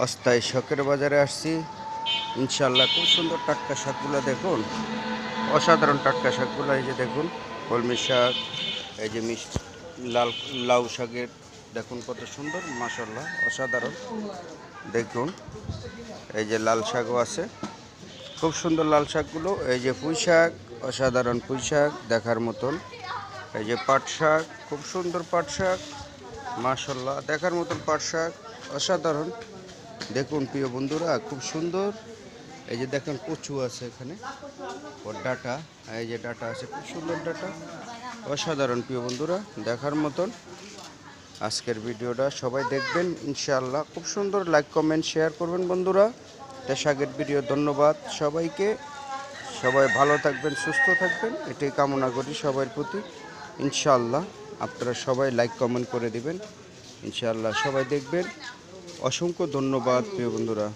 অস্থায়ী শখের বাজারে আসছি। ইনশাল্লাহ খুব সুন্দর টাটকা শাকগুলো দেখুন, অসাধারণ টাটকা শাকগুলো। এই যে দেখুন কলমি শাক, এই যে লাল লাউ শাকের দেখুন কত সুন্দর, মাশাল্লাহ অসাধারণ। দেখুন এই যে লাল শাকও আছে, খুব সুন্দর লাল শাকগুলো। এই যে পুঁই শাক, অসাধারণ পুঁই শাক দেখার মতন। এই যে পাট শাক, খুব সুন্দর পাট শাক, মাশাল্লাহ দেখার মতন পাট শাক, অসাধারণ। দেখুন প্রিয় বন্ধুরা খুব সুন্দর। এই যে দেখেন কচু আছে এখানে, ওর ডাটা, এই যে ডাটা আছে, খুব সুন্দর ডাটা, অসাধারণ প্রিয় বন্ধুরা দেখার মতন। আজকের ভিডিওটা সবাই দেখবেন ইনশাআল্লাহ, খুব সুন্দর। লাইক কমেন্ট শেয়ার করবেন বন্ধুরা। শাকের ভিডিও ধন্যবাদ সবাইকে। সবাই ভালো থাকবেন, সুস্থ থাকবেন, এটাই কামনা করি সবার প্রতি। ইনশাআল্লাহ আপনারা সবাই লাইক কমেন্ট করে দিবেন, ইনশাআল্লাহ সবাই দেখবেন। অসংখ্য ধন্যবাদ প্রিয় বন্ধুরা।